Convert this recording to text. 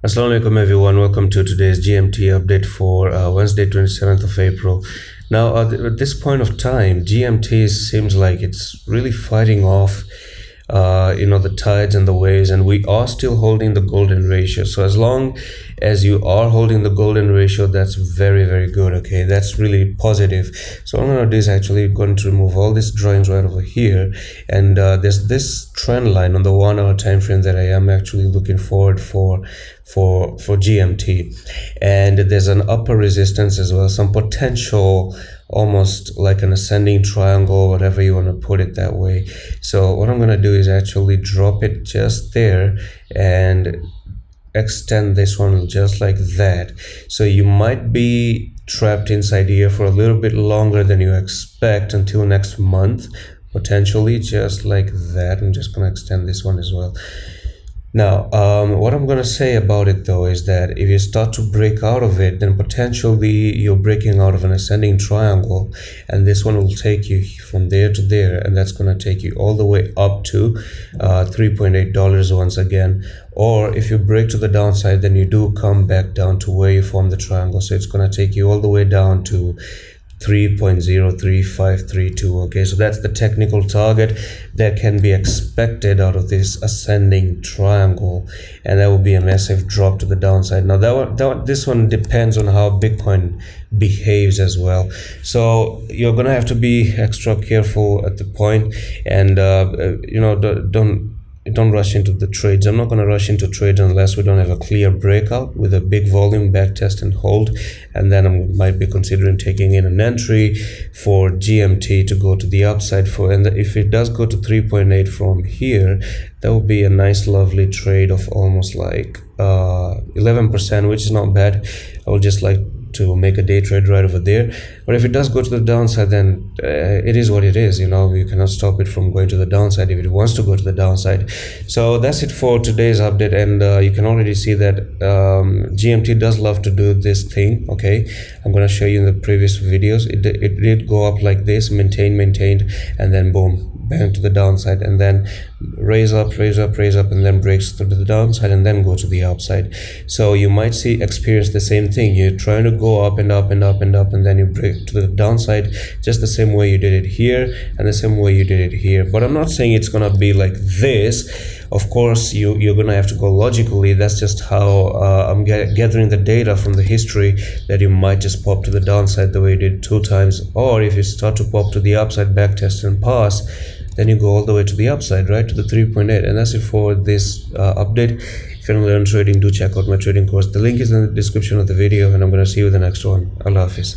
Assalamu alaikum everyone, welcome to today's GMT update for Wednesday 27th of April. Now at this point of time, GMT seems like it's really fighting off the tides and the waves, and we are still holding the golden ratio. So as long as you are holding the golden ratio, that's very, very good. Okay, that's really positive. So what I'm going to do is actually going to remove all these drawings right over here, and there's this trend line on the 1 hour time frame that I am actually looking forward for GMT, and there's an upper resistance as well, some potential, almost like an ascending triangle, whatever you want to put it that way. So what I'm going to do is actually drop it just there and extend this one just like that. So you might be trapped inside here for a little bit longer than you expect, until next month potentially, just like that. I'm just going to extend this one as well. Now, what I'm going to say about it though is that if you start to break out of it, then potentially you're breaking out of an ascending triangle, and this one will take you from there to there, and that's going to take you all the way up to $3.8 once again. Or if you break to the downside, then you do come back down to where you formed the triangle, so it's going to take you all the way down to 3.03532. okay, so that's the technical target that can be expected out of this ascending triangle, and that will be a massive drop to the downside. Now this one depends on how Bitcoin behaves as well, so you're gonna have to be extra careful at the point, and don't rush into the trades. I'm not going to rush into trades unless we don't have a clear breakout with a big volume back test and hold, and then I might be considering taking in an entry for GMT to go to the upside and if it does go to 3.8 from here, that would be a nice lovely trade of almost like 11%, which is not bad. I would just like to make a day trade right over there. But if it does go to the downside, then it is what it is. You cannot stop it from going to the downside if it wants to go to the downside. So that's it for today's update, and you can already see that GMT does love to do this thing. Okay, I'm going to show you in the previous videos. It did go up like this, maintained, and then boom, bang to the downside, and then raise up, and then breaks through the downside and then go to the upside. So you might experience the same thing. You're trying to go up and up and up and up, and then you break to the downside, just the same way you did it here and the same way you did it here. But I'm not saying it's gonna be like this. Of course, you're gonna have to go logically. That's just how I'm gathering the data from the history, that you might just pop to the downside the way you did 2 times, or if you start to pop to the upside, back test and pass, then you go all the way to the upside, right, to the 3.8. And that's it for this update. If you want to learn trading, do check out my trading course. The link is in the description of the video, and I'm going to see you in the next one. Allah Hafiz.